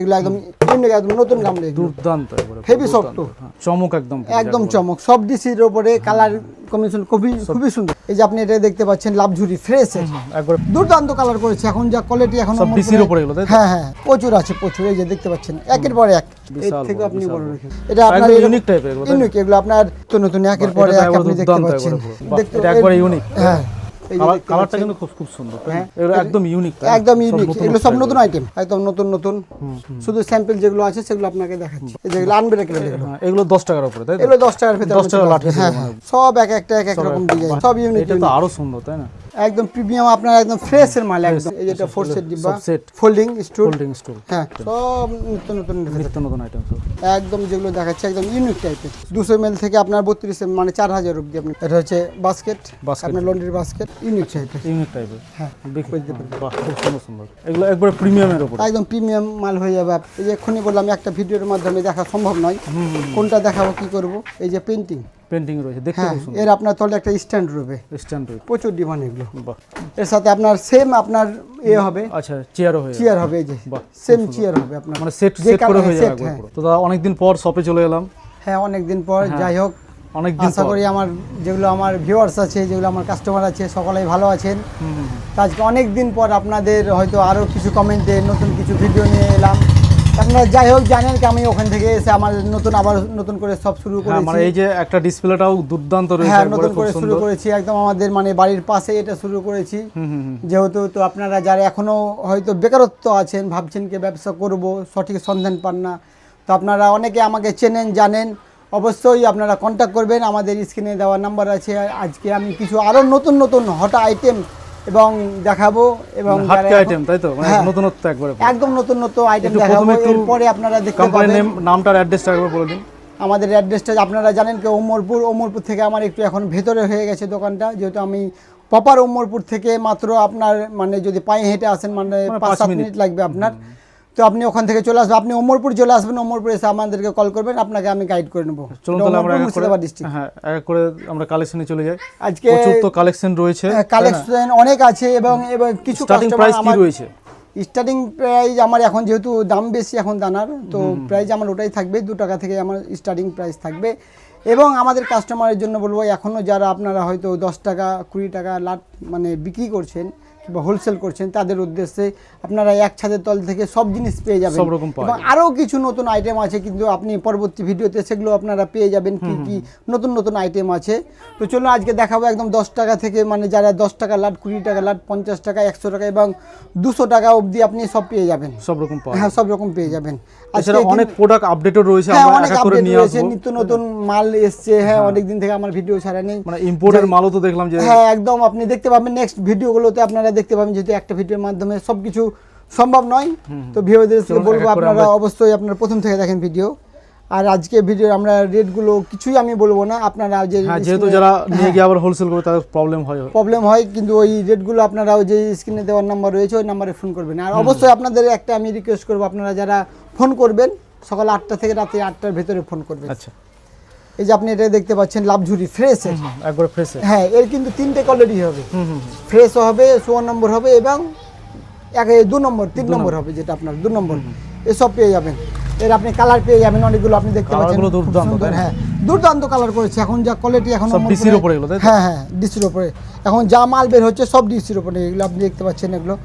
এগুলো একদম ইউনিক, একদম নতুন গামলা, দুর্দান্ত হেভি সফট, চমক একদম চমক, সব ডিসির উপরে কালার কম্বিনেশন খুবই সুন্দর। এই যে আপনি এটা দেখতে পাচ্ছেন লাভঝুরি ফ্রেশ একবার দুর্দান্ত কালার করেছে। এখন যা কোয়ালিটি এখন সব ডিসির উপরে এগুলো, তাই তো? হ্যাঁ প্রচুর আছে, প্রচুর। এই যে দেখতে পাচ্ছেন একের পর এক, এর থেকে আপনি বড় রাখেন। এটা আপনার ইউনিক টাইপের, ইউনিক, এগুলো আপনার নতুন একের পর এক আপনি দেখতে পাচ্ছেন। দেখতে একবার ইউনিক। হ্যাঁ কালারটা কিন্তু খুব সুন্দর, এগুলো একদম ইউনিক, একদম ইউনিক। এগুলো সব নতুন আইটেম, একদম নতুন। শুধু স্যাম্পল যেগুলো আছে সেগুলো আপনাকে দেখাচ্ছি। এই যেগুলো আনব্রেকেবল, এগুলো 10 টাকার উপরে, তাই তো? এগুলো 10 টাকার ভিতরে, 10 টাকা লাঠি, হ্যাঁ সব এক রকম ডিজাইন, সব ইউনিক। এটা তো আরো সুন্দর, তাই না? একদম প্রিমিয়াম, আপনার একদম ফ্রেশ এর মাল একদম। এই যেটা 4 সেট ডিব্বা, ফোল্ডিং স্টুল, হ্যাঁ সব নতুন আইটেম সব একদম, যেগুলো দেখাচ্ছে একদম ইউনিক টাইপের। 200 ml থেকে আপনার 32 মানে 4000 অবধি আপনি। এটা হচ্ছে বাস্কেট, আপনার লন্ড্রি বাস্কেট, ইউনিক টাইপের, হ্যাঁ দেখতে পারেন। বাহ, খুব সুন্দর। এগুলো একবারে প্রিমিয়ামের উপর, একদম প্রিমিয়াম মাল হয়ে যাবে। এই যে এক্ষুনি বললাম একটা ভিডিওর মাধ্যমে দেখা সম্ভব নয়, কোনটা দেখাবো কি করব। এই যে পেন্টিং রয়েছে, দেখতে খুব সুন্দর। এর আপনার তলে একটা স্ট্যান্ড রয়েছে, প্রচুর ডিমান্ড এগুলো। বাহ, এর সাথে আপনার সেম আপনার হবে, আচ্ছা চেয়ার হবে, এই যে সেম চেয়ার হবে আপনার, মানে সেট করে হয়ে যাবে একবার। তো দাদা অনেকদিন পর শপে চলে এলাম। হ্যাঁ অনেকদিন পর, যাই হোক অনেকদিন আশা করি আমার যেগুলো আমার ভিউয়ার্স আছে, যেগুলো আমার কাস্টমার আছে, সকলেই ভালো আছেন। আজকে অনেকদিন পর আপনাদের হয়তো আরও কিছু কমেন্টে নতুন কিছু ভিডিও নিয়ে এলাম। আপনারা যাই হোক জানেন কি আমি ওখান থেকে এসে আমার আবার নতুন করে সব শুরু করেছি। মানে এই যে একটা ডিসপ্লেটাও দুর্দান্ত রয়েছে, হ্যাঁ নতুন করে শুরু করেছি, একদম আমাদের মানে বাড়ির পাশে এটা শুরু করেছি। যেহেতু তো আপনারা যারা এখনো হয়তো বেকারত্ব আছেন, ভাবছেন কি ব্যবসা করব, সঠিক সন্ধান পান না, তো আপনারা অনেকে আমাকে চেনেন জানেন, অবশ্যই আপনারা কন্ট্যাক্ট করবেন। আমাদের স্ক্রিনে দেওয়া নাম্বার আছে। আজকে আমি কিছু আরো নতুন হট আইটেম এবং দেখাবো, এবং আইটেম, তাই তো? মানে নতুনত্ব একবারে, একদম নতুন আইটেম দেখাবো। এরপরে আপনারা দেখতে পাবেন। নামটার অ্যাড্রেসটা একবার বলে দিন। আমাদের অ্যাড্রেসটা আপনারা জানেন কি ওমরপুর থেকে আমার একটু এখন ভেতরে হয়ে গেছে দোকানটা, যেহেতু আমি প্রপার ওমরপুর থেকে মাত্র আপনার মানে যদি পায়ে হেঁটে আসেন মানে 5-7 মিনিট লাগবে আপনার। তো আপনি ওখান থেকে চলে আসবেন, আপনি ওমরপুর চলে আসবেন, ওমরপুর এসে আমাদেরকে কল করবেন, আপনাকে আমি গাইড করে নেবো। চলুন তাহলে আমরা এক করে আমরা কালেকশনে চলে যাই। আজকে প্রচুর তো কালেকশন রয়েছে, কালেকশন অনেক আছে, এবং কিছু স্টার্টিং প্রাইস কি রয়েছে? স্টার্টিং প্রাইস আমার এখন যেহেতু দাম বেশি এখন দানার, তো প্রাইস আমার ওটাই থাকবে, 2 টাকা থেকে আমার স্টার্টিং প্রাইস থাকবে। এবং আমাদের কাস্টমারের জন্য বলবো, এখনও যারা আপনারা হয়তো 10 টাকা 20 টাকা লাট মানে বিক্রি করছেন বা হোলসেল করছেন, তাদের উদ্দেশ্যে আপনারা এক ছাদের তল থেকে সব জিনিস পেয়ে যাবেন। এবং আরও কিছু নতুন আইটেম আছে, কিন্তু আপনি পরবর্তী ভিডিওতে সেগুলো আপনারা পেয়ে যাবেন কি নতুন আইটেম আছে। তো চলুন আজকে দেখাবো একদম 10 টাকা থেকে, মানে যারা 10 টাকা লাট, 20 টাকা লাট, 50 টাকা, 100 টাকা এবং 200 টাকা অবধি আপনি সব পেয়ে যাবেন, সব রকম পেয়ে যাবেন। আজকে অনেক প্রোডাক্ট আপডেটও রয়েছে, আমরা এক করে নিয়ে আসবো। নিত্য নতুন মাল এসছে, হ্যাঁ অনেক দিন থেকে আমার ভিডিও ছাড়া নেই, মানে ইম্পোর্টের মালও তো দেখলাম যে, হ্যাঁ একদম আপনি দেখতে পাবেন নেক্সট ভিডিওগুলোতে, আপনারা দেখতে পাবেন, যেহেতু একটা ভিডিওর মাধ্যমে সবকিছু সম্ভব নয়। তো ভিউয়ারদেরকে বলবো আপনারা অবশ্যই আপনারা প্রথম থেকে দেখেন ভিডিও। আর আজকে ভিডিও আমরা রেটগুলো কিছুই আমি বলবো না, আপনারা যেহেতু যারা নিয়ে গিয়ে আবার হোলসেল করে তাদের প্রবলেম হয়, কিন্তু ওই রেটগুলো আপনারা ওই যে স্ক্রিনে দেওয়ার নাম্বার রয়েছে ওই নাম্বারে ফোন করবেন। আর অবশ্যই আপনাদের একটা আমি রিকোয়েস্ট করবো, আপনারা যারা ফোন করবেন সকাল 8টা থেকে রাতে 8টার ভেতরে ফোন করবেন। আচ্ছা, এই যে আপনি এটা দেখতে পাচ্ছেন লাভঝুরি ফ্রেশ, একবার ফ্রেশ, হ্যাঁ এর কিন্তু 3টে কোয়ালিটি হবে, ফ্রেশও হবে, 1 নম্বর হবে এবং 2 নম্বর 3 নম্বর হবে, যেটা আপনার 2 নম্বর, এসব পেয়ে যাবেন। এর আপনি কালার পেয়ে যাবেন অনেকগুলো, আপনি দেখতে পাচ্ছেন হ্যাঁ দুর্দান্ত কালার করেছে। এখন যা কোয়ালিটি এখন ডিসির উপরে, হ্যাঁ ডিসির উপরে এখন যা মাল বের হচ্ছে সব ডিসির উপরে, এগুলো আপনি দেখতে পাচ্ছেন। এগুলো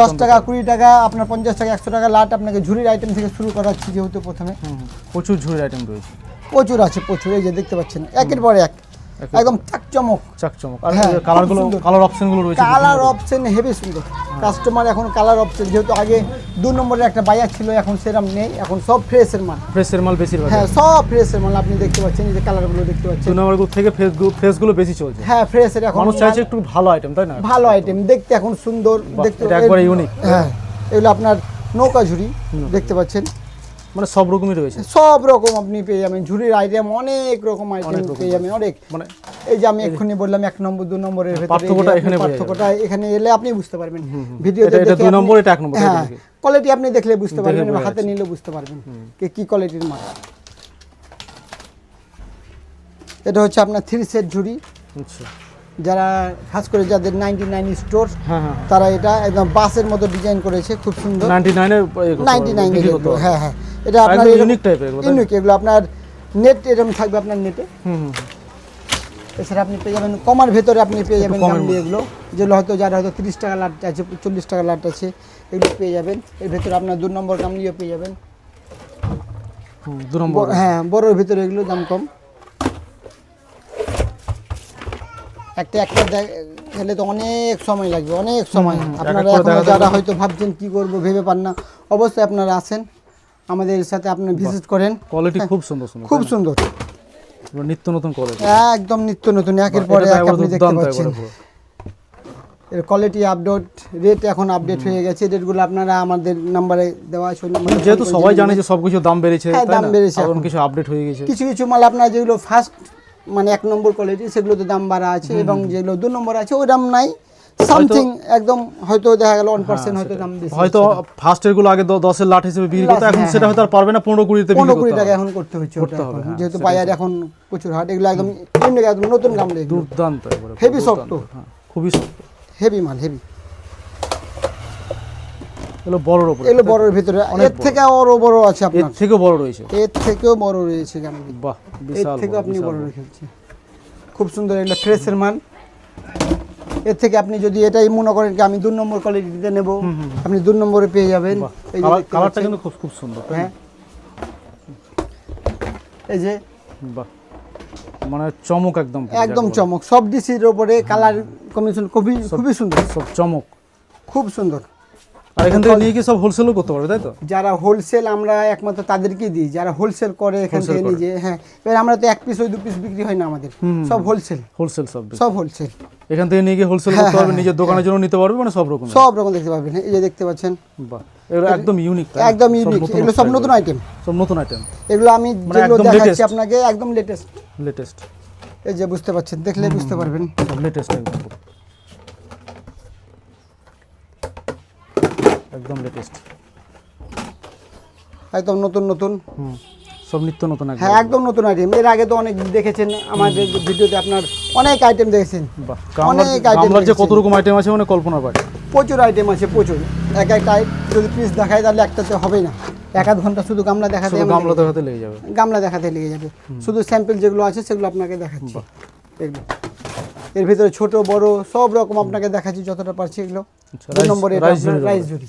10 টাকা 20 টাকা আপনার 50 টাকা 100 টাকা লাট। আপনাকে ঝুড়ির আইটেম থেকে শুরু করাচ্ছি, যেহেতু প্রথমে প্রচুর ঝুড়ির আইটেম রয়েছে, প্রচুর আছে, প্রচুর। এই যে দেখতে পাচ্ছেন একের পর এক একদম চাকচমক। আর কালার অপশনগুলো রয়েছে, কালার অপশন হেভি সুন্দর। কাস্টমার এখন কালার অপশন, যেহেতু আগে 2 নম্বরের একটা বায়ার ছিল, এখন সেরকম নেই, এখন সব ফ্রেশের মাল বেশিরভাগ, হ্যাঁ সব ফ্রেশের মাল। আপনি দেখতে পাচ্ছেন এই যে কালারগুলো দেখতে পাচ্ছেন, 2 নম্বর থেকে ফ্রেশগুলো বেশি চলছে, হ্যাঁ ফ্রেশের এখন মানুষ চাইছে একটু ভালো আইটেম, তাই না? ভালো আইটেম দেখতে এখন সুন্দর দেখতে, একবারে ইউনিক। হ্যাঁ এগুলো আপনার নৌকা ঝুড়ি দেখতে পাচ্ছেন, মানে সব রকমই রয়েছে, সব রকম আপনি পেয়ে যাবেন। ঝুড়ির আইটেম অনেক রকম আইটেম পেয়ে যাবেন, অনেক। মানে এই যে আমি এক্ষুনি বললাম 1 নম্বর 2 নম্বরের পার্থক্যটা এখানে এলে আপনি বুঝতে পারবেন। ভিডিওতে এটা 2 নম্বর, এটা 1 নম্বর, হ্যাঁ কোয়ালিটি আপনি দেখলে বুঝতে পারবেন, হাতে নিলে বুঝতে পারবেন কি কোয়ালিটির মাল। এটা হচ্ছে আপনার 3 সেট ঝুড়ি, আচ্ছা যারা খাস করে যাদের 99 স্টোর হ্যাঁ হ্যাঁ তারা এটা একদম বাসের মতো ডিজাইন করেছে, খুব সুন্দর। 99 এর 99 এগুলো, হ্যাঁ হ্যাঁ, এটা আপনার একদম ইউনিক টাইপের এগুলো, তাই না? ইউনিক, এগুলো আপনার নেট এরকম থাকবে আপনার নেটে। হুম হুম। এছাড়া আপনি পেয়ে যাবেন কমার ভেতরে, আপনি পেয়ে যাবেন কমের গামলি এগুলো, যেগুলো হয়তো যারা হয়তো 30 টাকা লাট আছে, 40 টাকা লাট আছে, এগুলো পেয়ে যাবেন। এর ভেতরে আপনার 2 নম্বর গামলিও পেয়ে যাবেন। হুম, 2 নম্বর। হ্যাঁ, বড়োর ভিতরে এগুলো দাম কম। একটা গেলে তো অনেক সময় লাগবে, অনেক সময়। আপনারা এক এক করে এখন দেখাতে যারা হবে। হয়তো ভাবছেন কি করব ভেবে পান না, অবশ্যই আপনারা আসেন আমাদের সাথে, আপনারা ভিজিট করেন। কোয়ালিটি খুব সুন্দর সুন্দর, খুব সুন্দর, সুন্দর, নিত্য নতুন কোয়ালিটি। একদম নিত্য নতুন, একের পরে এক আপনি দেখতে পাচ্ছেন। এর কোয়ালিটি আপডেট, রেট এখন আপডেট হয়ে গেছে। রেটগুলো আপনারা আমাদের নাম্বারে দেওয়া আছে, ওই নাম্বারে যেহেতু সবাই জানে যে সবকিছু দাম বেড়েছে, হ্যাঁ, তাই দাম না? বেড়েছে এখন এখন। কিছু আপডেট হয়ে গেছে। কিছু কিছু মাল আপনার যেগুলো ফার্স্ট মানে 1 নম্বর কোয়ালিটি, সেগুলোতে দাম বাড়া আছে, এবং যেগুলো 2 নম্বর আছে ওই দাম নাই, সামথিং একদম হয়তো দেখা গেল 1% হয়তো দাম বেশি। হয়তো ফার্স্টের গুলো আগে 10 এর লাট হিসেবে বিক্রি করতে, এখন হ্যাঁ, সেটা হয়তো আর পারবে না, 15-20 তে বিক্রি 15-20 করতে টাকা হবে। এখন করতে হচ্ছে ওটা করতে হবে, এখন, হ্যাঁ, যেহেতু সেটাই বাজারে এখন প্রচুর হাট, এগুলো একদম ইউনিক, একদম নতুন গামলা, এগুলো দুর্দান্ত একবারে, Heavy দুর্দান্ত, শক্ত। হ্যাঁ, খুবই শক্ত। হেভি মাল, হেভি। এগুলো বড়র উপরে, এগুলো বড়র ভিতরে, এর থেকে আরো বড় আছে এর আপনার, থেকেও বড় রয়েছে। এর থেকেও বড় রয়েছে গামলা, বাহ, এর বিশাল থেকে বড়, আপনি বিশাল বড় বড়। রেখেছে, খুব সুন্দর। এগুলো ফ্রেশের মাল। এর থেকে আপনি যদি এটাই মনে করেন কি আমি 2 নম্বর কোয়ালিটিতে নেব, আপনি 2 নম্বরে পেয়ে যাবেন। বাহ, এই যে দেখতে কালারটা পাচ্ছেন। কিন্তু খুব খুব সুন্দর, তাই না? হ্যাঁ, এই যে বাহ, মানে চমক একদম, একদম চমক, সব ডিসির উপরে কালার কম্বিনেশন খুবই খুবই সুন্দর, সব চমক। খুব সুন্দর। আর এখান থেকে নিয়ে কি সব হোলসেলও করতে পারবে, তাই তো? যারা হোলসেল, আমরা একমাত্র তাদেরকেই দিই যারা হোলসেল করে এখান Wholesale থেকে করে। নিজে। হ্যাঁ, এবার আমরা তো 1 পিস ওই 2 পিস বিক্রি হয় না আমাদের, সব হোলসেল, হোলসেল সব সব হোলসেল, এখান থেকে নিয়ে গিয়ে হোলসেল করতে পারবে, নিজের দোকানের জন্য নিতে পারবে, মানে সব রকম। সব রকম দেখতে পাবেন। এই যে দেখতে পাচ্ছেন, বাহ, এগুলো একদম ইউনিক, একদম ইউনিক, এগুলো সব নতুন আইটেম। সব নতুন আইটেম, এগুলো আমি মানে যেগুলো একদম দেখাচ্ছি latest। আপনাকে একদম লেটেস্ট। লেটেস্ট, এই যে বুঝতে পাচ্ছেন, দেখলে বুঝতে পারবেন। সব লেটেস্ট একদম, একদম লেটেস্ট, একদম নতুন নতুন, সব নিত্য নতুন একদম। হ্যাঁ, একদম নতুন আইটেম। এর আগে তো অনেক দেখেছেন আমাদের ভিডিওতে, আপনার অনেক আইটেম দেখেছেন, বাহ, অনেক item গামলার যে দেখেছি। কত রকম আইটেম আছে, মানে কল্পনার বাইরে। প্রচুর আইটেম আছে, প্রচুর। এক একটা যদি পিস দেখায় তাহলে একটাতে হবে না, 1-1 ঘন্টা শুধু গামলা দেখাতে শুধু আমার গামলা দেখাতে লেগে যাবে। গামলা দেখাতে লেগে যাবে। শুধু স্যাম্পল যেগুলো আছে সেগুলো আপনাকে দেখাচ্ছি। এগুলো এর ভিতরে ছোট বড় সব রকম আপনাকে দেখাচ্ছি যতটা পারছি। এগুলো আচ্ছা, 2 নম্বরে রাইস ঝুড়ি, রাইস ঝুড়ি,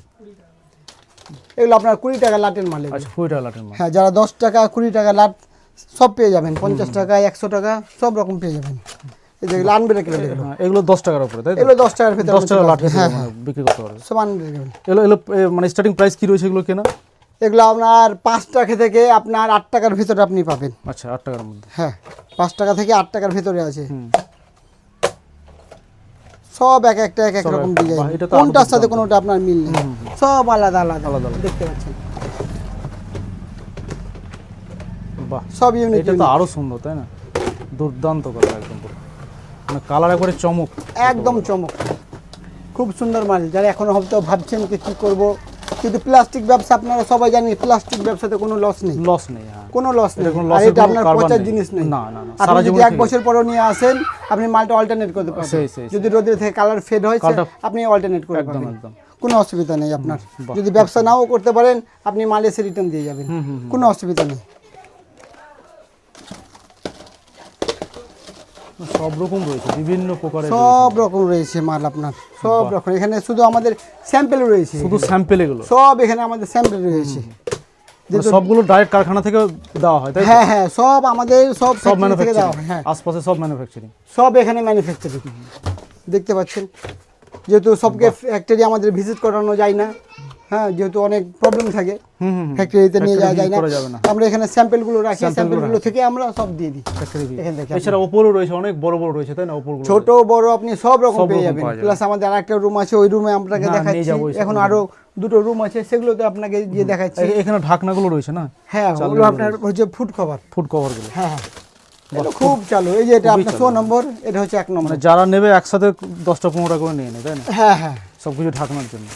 এগুলো আপনার 20 টাকা লাটের মাল এগুলো। আচ্ছা, 20 টাকা লাটের মাল। হ্যাঁ, যারা 10 টাকা 20 টাকা লাট সব পেয়ে যাবেন, 50 টাকা 100 টাকা সব রকম পেয়ে যাবেন। এই যেগুলো আনব্রেকেবল, হ্যাঁ, এগুলো 10 টাকার উপরে, তাই তো? এগুলো 10 টাকার ভিতরে 10 টাকা লাট হ্যাঁ, মানে বিক্রি করতে পারবে। সব আনব্রেকেবল। এগুলো এগুলো মানে স্টার্টিং প্রাইস কি রয়েছে এগুলো কেনা? এগুলো আপনার 5 টাকা থেকে আপনার 8 টাকার ভিতরে আপনি পাবেন। আচ্ছা, 8 টাকার মধ্যে। হ্যাঁ, 5 টাকা থেকে 8 টাকার ভিতরে আছে। সব এক একটা এক এক সব রকম এক- ডিজাইন, বাহ, এটা তো কোনটার আরো সাথে দুর্দান্ত। কোনোটা আপনার মিল নেই, সব আলাদা আলাদা আলাদা আলাদা। দেখতে পাচ্ছেন, বাহ, সব ইউনিক। এটা তো আরো সুন্দর, তাই না? দুর্দান্ত কালার একদম পুরো, মানে কালার একবারে চমক, একদম চমক, খুব সুন্দর মাল। যারা এখনো হয়তো ভাবছেন কি কি করব, কিন্তু প্লাস্টিক ব্যবসা আপনারা সবাই জানেন, প্লাস্টিক ব্যবসাতে কোনো লস নেই, লস নেই। হ্যাঁ, কোনো লস নেই। এটা কোনো আর লসের এটা কোনো আপনার কারবার পচার নেই। জিনিস নেই। না, না, না, আপনি সারা যদি জীবন 1 বছর পরও নিয়ে আসেন, আপনি মালটা অল্টারনেট করতে পারবেন। সেই, সেই, যদি রোদের থেকে কালার ফেড হয় কালারটা- আপনি অল্টারনেট করতে একদম, পারবেন, একদম। কোনো অসুবিধা নেই আপনার। বাহ। যদি ব্যবসা নাও করতে পারেন, আপনি মাল এসে রিটার্ন দিয়ে যাবেন, কোনো অসুবিধা নেই। সব রকম রয়েছে, বিভিন্ন প্রকারের রয়েছে। সব রকম রয়েছে মাল আপনার, সব রকম। এখানে শুধু আমাদের স্যাম্পল রয়েছে, শুধু স্যাম্পল এগুলো, সব এখানে আমাদের স্যাম্পল রয়েছে। মানে সবগুলো ডাইরেক্ট কারখানা থেকে দেওয়া হয়, তাই তো? হ্যাঁ হ্যাঁ, সব আমাদের সব সব factory থেকে দেওয়া ম্যানুফ্যাকচারিং, হয়। হ্যাঁ, আশপাশে সব ম্যানুফ্যাকচারিং। সব এখানে ম্যানুফ্যাকচারিং দেখতে পাচ্ছেন। যেহেতু সবকে ফ্যাক্টরি আমাদের ভিজিট করানো যায় না, হ্যাঁ, যেহেতু অনেক প্রবলেম থাকে, ফ্যাক্টরিতে নিয়ে যাওয়া যায় না, করা যাবে না। আমরা এখানে স্যাম্পলগুলো রাখি, Sample গুলো স্যাম্পলগুলো থেকে আমরা সব দিয়ে দিই এখান থেকে। এছাড়া ওপরও রয়েছে, অনেক বড় বড় রয়েছে, তাই না? ওপরগুলো ছোট বড় আপনি সব রকম সব পেয়ে রকম যাবেন। পাওয়া যাবে। প্লাস আমাদের আরেকটা রুম আছে, ওই রুমে আপনাকে না, নিয়ে দেখাচ্ছি। যাবো ওই এখন রুমে। আরো 2টো রুম আছে, সেগুলোতে আপনাকে গিয়ে দেখাচ্ছি। এখানে ঢাকনাগুলো রয়েছে না, হ্যাঁ, ওগুলো আপনার হচ্ছে ফুড কভার। ফুড কভারগুলো। হ্যাঁ হ্যাঁ, এটা খুব চালু। এই যে এটা আপনার 100 নম্বর, এটা হচ্ছে 1 নম্বর। মানে যারা নেবে একসাথে 10টা-15টা করে নিয়ে নেয়, তাই না? হ্যাঁ হ্যাঁ, সবকিছু ঢাকনার জন্য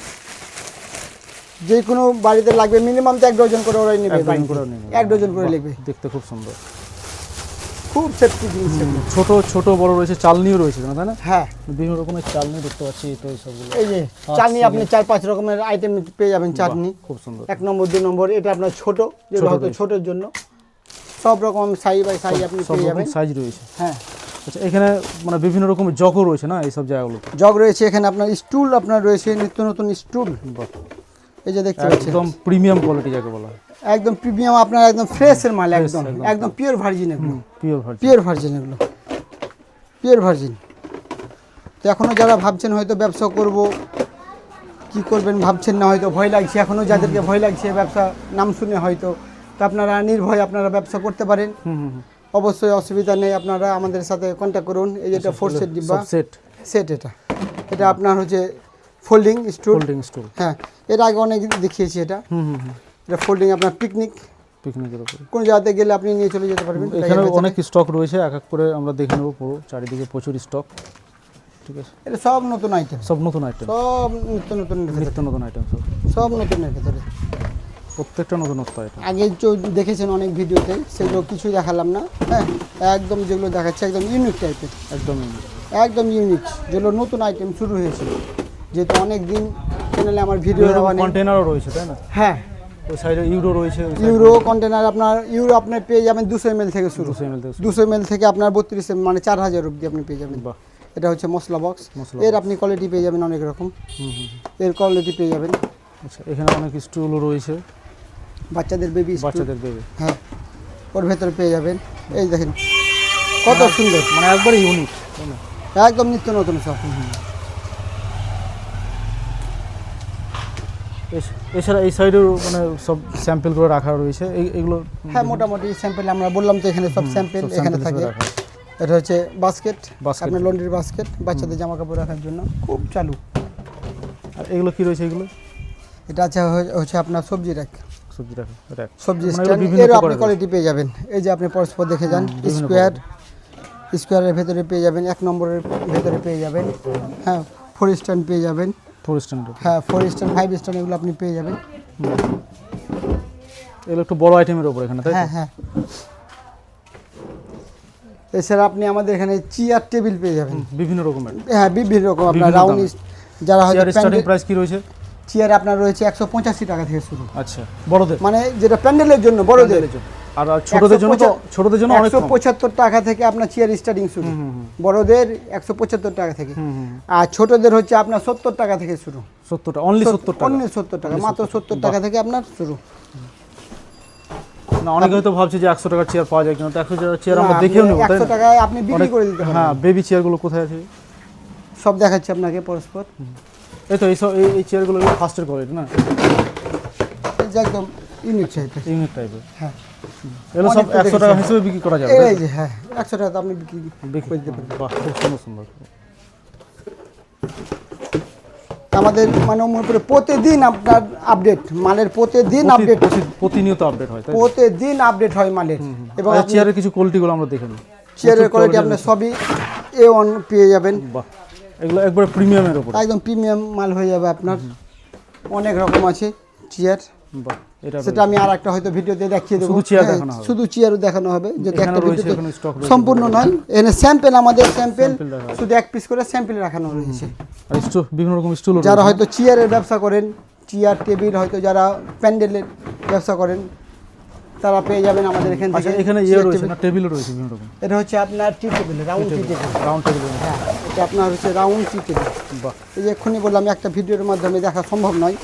যে কোনো বাড়িতে লাগবে মিনিমাম তো 1 ডজন করে ওরাই নেবে, 1 ডজন করে নিয়ে নেবে। 1 ডজন করে বাহ, লিখবে। দেখতে খুব সুন্দর। খুব সেফটি জিনিস এগুলো। ছোট ছোট বড় রয়েছে, চালনিও রয়েছে না, তাই না? হ্যাঁ, বিভিন্ন রকমের চালনি দেখতে পাচ্ছি, তো এই সবগুলো এই যে চাটনি আপনি 4-5 রকমের আইটেম পেয়ে যাবেন চাটনি। খুব সুন্দর। 1 নম্বর 2 নম্বর, এটা আপনার ছোট, যেগুলো হয়তো রয়েছে। ছোটোর জন্য সব রকম সাইজ বাই সাইজ আপনি সব পেয়ে রকম যাবেন। সাইজ রয়েছে। হ্যাঁ, আচ্ছা, এখানে মানে বিভিন্ন রকমের জগও রয়েছে না এই সব জায়গাগুলো? জগ রয়েছে এখানে, আপনার স্টুল আপনার রয়েছে, নিত্য নতুন স্টুল। এই যে দেখতে পাচ্ছেন, একদম প্রিমিয়াম কোয়ালিটি যাকে বলা হয়। একদম প্রিমিয়াম, আপনার একদম ফ্রেশের মাল, একদম একদম পিওর ভার্জিন এগুলো, পিওর ভার্জিন। পিওর ভার্জিন এগুলো, পিওর ভার্জিন। তো এখনও যারা ভাবছেন হয়তো ব্যবসা করব, কি করবেন ভাবছেন না, হয়তো ভয় লাগছে, এখনও যাদেরকে ভয় লাগছে ব্যবসা নাম শুনে হয়তো, তো আপনারা নির্ভয় আপনারা ব্যবসা করতে পারেন। অবশ্যই অসুবিধা নেই, আপনারা আমাদের সাথে কন্ট্যাক্ট করুন। এই যেটা 4 সেট ডিব্বা, সেট সেট এটা আপনার হচ্ছে ফোল্ডিং স্টুল। ফোল্ডিং স্টুল। হ্যাঁ, এর আগে অনেক দেখিয়েছি এটা। এটা ফোল্ডিং, আপনার পিকনিকের উপরে কোন জায়গাতে গেলে আপনি নিয়ে চলে যেতে পারবেন। এখানে অনেক স্টক রয়েছে, এক এক করে আমরা দেখে নেব। পুরো চারিদিকে প্রচুর স্টক। ঠিক আছে, এটা সব নতুন আইটেম, সব নতুন আইটেম, সব নিত্য নতুন, নিত্য নতুন আইটেম, সব নতুনের ভেতরে, প্রত্যেকটা নতুনত্ব আইটেম। আগে দেখেছেন অনেক ভিডিওতে, সেগুলো কিছুই দেখালাম না। হ্যাঁ, একদম যেগুলো দেখাচ্ছে একদম ইউনিক টাইপের, একদম একদম ইউনিক, যেগুলো নতুন আইটেম শুরু হয়েছিল। যেহেতু অনেক দিন চ্যানেলে আমার ভিডিও দেওয়া নেই। কন্টেনারও রয়েছে, তাই না? হ্যাঁ, ওই সাইডে ইউরো রয়েছে। ইউরো কন্টেনার, আপনার ইউরো আপনি পেয়ে যাবেন 200 ml থেকে শুরু। 200 ml থেকে 200 ml থেকে আপনার 32 ml, মানে 4000 অবধি আপনি পেয়ে যাবেন। বাহ। এটা হচ্ছে মশলা বক্স, এর আপনি কোয়ালিটি পেয়ে যাবেন অনেক রকম, এর কোয়ালিটি পেয়ে যাবেন। আচ্ছা, এখানে অনেক স্টুলও রয়েছে, বাচ্চাদের বেবি, বাচ্চাদের বেবি। হ্যাঁ, ওর ভেতরে পেয়ে যাবেন। এই দেখেন কত সুন্দর, মানে একবারে ইউনিক, তাই না? একদম নিত্য নতুন সব। এছাড়া এই সাইডেও মানে সব স্যাম্পল করে রাখা রয়েছে এগুলো। হ্যাঁ, মোটামুটি স্যাম্পল আমরা বললাম তো, এখানে সব স্যাম্পল এখানে থাকে। এটা হচ্ছে বাস্কেট, আপনার লন্ড্রির বাস্কেট, বাচ্চাদের জামা কাপড় রাখার জন্য খুব চালু। আর এগুলো কি রয়েছে এগুলো? এটা হচ্ছে আপনার সবজি র্যাক, সবজি রাখা র্যাক, সবজি মানে স্ট্যান্ড, বিভিন্ন এর আপনি প্রকারের কোয়ালিটি পেয়ে যাবেন। এই যে আপনি পরস্পর দেখে যান, স্কোয়ারের ভেতরে পেয়ে যাবেন, 1 নম্বরের ভেতরে পেয়ে যাবেন। হ্যাঁ, 4 স্ট্যান্ড পেয়ে যাবেন। 4 স্ট্যান্ড, হ্যাঁ, 4 স্ট্যান্ড, 5 স্ট্যান্ড, এগুলো আপনি পেয়ে যাবেন। এগুলো একটু বড় আইটেমের উপর এখানে, তাই তো? হ্যাঁ হ্যাঁ। এছাড়া আপনি আমাদের এখানে চেয়ার টেবিল পেয়ে যাবেন বিভিন্ন রকমের। হ্যাঁ, বিভিন্ন রকম, আপনার বিভিন্ন রাউন্ড, যারা হয়তো চেয়ার স্টার্টিং প্রাইস কি রয়েছে? চেয়ার আপনার রয়েছে 185 টাকা থেকে শুরু। আচ্ছা, বড়দের, মানে যেটা প্যান্ডেলের জন্য, বড়দের জন্য। আর ছোটদের জন্য তো, ছোটদের জন্য অনেক কম। 175 টাকা থেকে আপনার চেয়ার স্টার্টিং শুরু, বড়দের 175 টাকা থেকে। আর ছোটদের হচ্ছে আপনার 70 টাকা থেকে শুরু। 70 টাকা, অনলি 70 টাকা, অনলি 70 টাকা, মাত্র 70 টাকা থেকে আপনার শুরু। না, অনেকে হয়তো ভাবছে যে 100 টাকার চেয়ার পাওয়া যায় কিনা, তো 100 টাকার চেয়ার আমরা দেখেও নেব, তাই 100 না? টাকায় আপনি বিক্রি করে দিতে পারবেন। হ্যাঁ, বেবি চেয়ারগুলো কোথায় আছে? সব দেখাচ্ছি আপনাকে পরস্পর। এই তো এই চেয়ারগুলো ফার্স্টের কোয়ালিটি না, এই যে একদম ইউনিক টাইপের, ইউনিক টাইপের। হ্যাঁ, এগুলো সব 100 টাকা হিসেবে বিক্রি করা যাবে? এই যে হ্যাঁ, 100 টাকা তো আপনি বিক্রি করে দিতে পারবেন। বাহ, খুব সুন্দর সুন্দর। আমাদের মানে উপরে প্রতিদিন আপনার আপডেট, মালের প্রতিদিন আপডেট, প্রতিনিয়ত আপডেট হয়, তাই? প্রতিদিন আপডেট হয় মালের। এবং চেয়ারের কিছু কোয়ালিটিগুলো আমরা দেখে নিই। চেয়ারের কোয়ালিটি আপনার সবই A1 পেয়ে যাবেন। বাহ, এগুলো একবারে প্রিমিয়ামের উপর, একদম প্রিমিয়াম মাল হয়ে যাবে আপনার। অনেক রকম আছে চেয়ার, বাহ, এটা সেটা আমি আর একটা হয়তো ভিডিওতে দেখিয়ে দেবো। শুধু চেয়ার দেখানো হবে, শুধু চেয়ারও দেখানো হবে, যদি একটা ভিডিওতে এখানে স্টক রয়েছে সম্পূর্ণ নয়। এখানে স্যাম্পল, আমাদের স্যাম্পল দেখা শুধু 1 পিস করে স্যাম্পল রাখানো রয়েছে। আর বিভিন্ন রকম স্টুল। যারা হয়তো চেয়ারের ব্যবসা করেন, চেয়ার টেবিল, হয়তো যারা প্যান্ডেলের ব্যবসা করেন, তারা পেয়ে যাবেন আমাদের এখান থেকে। এখানে রয়েছে না, টেবিলও রয়েছে বিভিন্ন রকম। এটা হচ্ছে আপনার টি টেবিল, রাউন্ড টি টেবিল। রাউন্ড টেবিল, হ্যাঁ, এটা আপনার হচ্ছে রাউন্ড টি টেবিল। বাহ, এই যে এক্ষুনি বললাম একটা ভিডিওর মাধ্যমে দেখা সম্ভব নয়,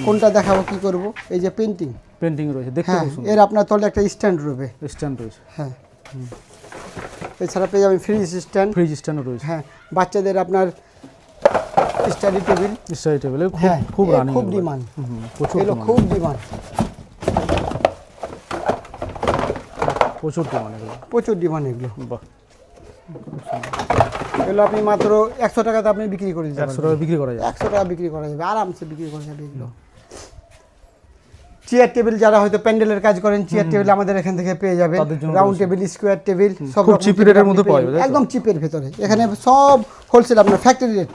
কোনটা দেখাবো কি করব। এই যে পেন্টিং রয়েছে, দেখতে হ্যাঁ, খুব সুন্দর। এর আপনার তলে একটা স্ট্যান্ড রয়েছে। স্ট্যান্ড রয়েছে, হ্যাঁ, এছাড়া পেয়ে যাবেন ফ্রিজ স্ট্যান্ড। ফ্রিজ স্ট্যান্ডও রয়েছে। হ্যাঁ, বাচ্চাদের আপনার স্টাডি টেবিল। স্টাডি টেবিল হ্যাঁ, খুব রানিং, খুব ডিমান্ড, প্রচুর এগুলো খুব ডিমান্ড, প্রচুর ডিমান্ড এগুলো, প্রচুর ডিমান্ড এগুলো। বাহ, এগুলো আপনি মাত্র 100 টাকাতে আপনি বিক্রি করে দিতে 100 টাকা বিক্রি করা যায়। 100 টাকা বিক্রি করা যাবে, আরামসে বিক্রি করা যাবে এগুলো। চেয়ার টেবিল, যারা হয়তো প্যান্ডেলের কাজ করেন, চেয়ার টেবিল আমাদের এখান থেকে পেয়ে যাবেন। রাউন্ড টেবিল, স্কোয়ার টেবিল, সব খুব চিপ রেটের মধ্যে পাওয়া যাবে, একদম চিপের ভেতরে। এখানে সব হোলসেল, আপনার ফ্যাক্টরি রেট।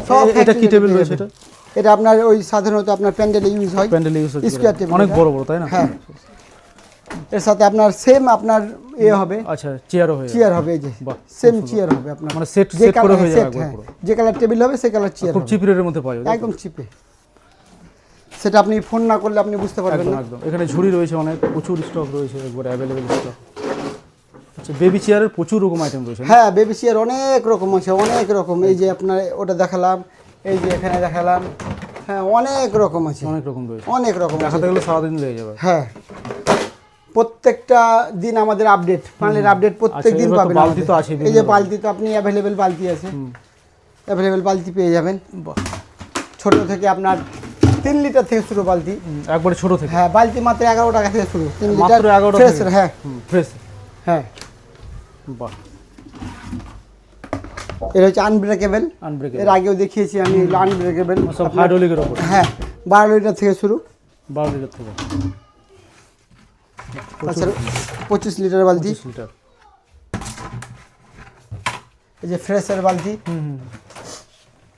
সব এটা কি টেবিল রয়েছে? এটা এটা আপনার ওই সাধারণত আপনার প্যান্ডেলে ইউজ হয়, প্যান্ডেল ইউজ হয়, স্কোয়ার টেবিল, অনেক বড় বড়, তাই না? হ্যাঁ, এর সাথে আপনার সেম আপনার হবে, আচ্ছা চেয়ারও হয়ে যাবে। চেয়ার হবে, এই যে বাহ, সেম চেয়ার হবে আপনার, মানে সেট যে সেট করে কালার হয়ে যাবে একবার পুরো। যে কালার টেবিল হবে সেই কালার চেয়ার খুব চিপ রেটের মধ্যে পাওয়া যাবে। একদম চিপে। সেটা আপনি ফোন না করলে আপনি বুঝতে পারবেন একদম না। একদম। এখানে ঝুড়ি রয়েছে অনেক, প্রচুর স্টক রয়েছে, একবার অ্যাভেলেবেল স্টক। আচ্ছা বেবি চেয়ারের প্রচুর রকম আইটেম রয়েছে না? হ্যাঁ বেবি চেয়ার অনেক রকম আছে, অনেক রকম। এই যে আপনার ওটা দেখালাম, এই যে এখানে দেখালাম, হ্যাঁ অনেক রকম আছে, অনেক রকম রয়েছে, অনেক রকম আছে। দেখাতে গেলে সারাদিন লেগে যাবে। হ্যাঁ প্রত্যেকটা দিন আমাদের আপডেট, মালের আপডেট প্রত্যেক দিন এবার তো পাবেন। বালতি তো আমাদের। আছে এই যে বিভিন্ন বালতি তো আপনি অ্যাভেলেবেল বালতি আছে, অ্যাভেলেবেল বালতি পেয়ে যাবেন। বাহ, ছোট থেকে আপনার 3 লিটার থেকে শুরু বালতি। একবারে ছোট থেকে। হ্যাঁ বালতি মাত্র 11 টাকা থেকে শুরু, 3 লিটার মাত্র 11 টাকা ফ্রেশ। থেকে? হ্যাঁ ফ্রেশ। হ্যাঁ বাহ, এটা হচ্ছে আনব্রেকেবল। আনব্রেকেবল। এর আগেও দেখিয়েছি আমি আনব্রেকেবল, সব হাইড্রোলিকের উপর। হ্যাঁ 12 লিটার থেকে শুরু, 12 লিটার থেকে তাছাড়া 25 লিটার বালতি। 25 লিটার। এই যে ফ্রেশের বালতি।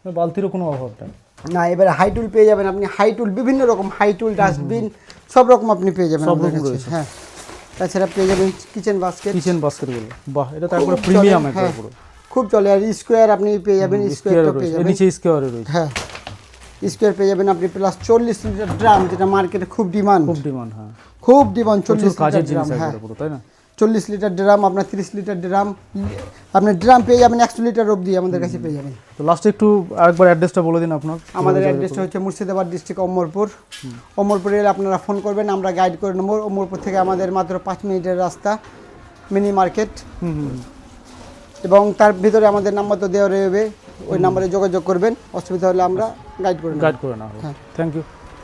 বালতিরও কোনো অভাব নেই। না এবারে হাই টুল পেয়ে যাবেন আপনি, হাই টুল বিভিন্ন রকম, হাই টুল, ডাস্টবিন সব রকম আপনি পেয়ে যাবেন সব আমাদের রকম কাছে। রয়েছে। হ্যাঁ তাছাড়া পেয়ে যাবেন কিচেন বাস্কেট। কিচেন বাস্কেটগুলো, বাহ এটা তো একবারে প্রিমিয়াম একবার হ্যাঁ পুরো। খুব চলে। আর স্কোয়ার আপনি পেয়ে যাবেন, স্কোয়ারটা পেয়ে এর যাবেন। নিচে স্কোয়ারে রয়েছে। হ্যাঁ স্কোয়ার পেয়ে যাবেন আপনি, প্লাস 40 লিটার ড্রাম, যেটা মার্কেটে খুব ডিমান্ড, খুব ডিমান্ড। হ্যাঁ খুব ডিমান্ড। প্রচুর 40 কাজের লিটার জিনিস ড্রাম, হ্যাঁ একবারে পুরো, তাই না? 40 লিটার ড্রাম, আপনার 30 লিটার ড্রাম, আপনি ড্রাম পেয়ে যাবেন 100 লিটার অবধি আমাদের কাছে পেয়ে যাবেন। তো লাস্টে একটু আরেকবার অ্যাড্রেসটা বলে দিন আপনার। আমাদের অ্যাড্রেসটা হচ্ছে মুর্শিদাবাদ ডিস্ট্রিক্ট অমরপুর। অমরপুরে এলে আপনারা ফোন করবেন, আমরা গাইড করে নেবো। অমরপুর থেকে আমাদের মাত্র 5 মিনিটের রাস্তা, মিনি মার্কেট। এবং তার ভিতরে আমাদের নাম্বার তো দেওয়া রয়েছে, ওই নাম্বারে যোগাযোগ করবেন, অসুবিধা হলে আমরা গাইড করে নেব। গাইড করে না। Thank you.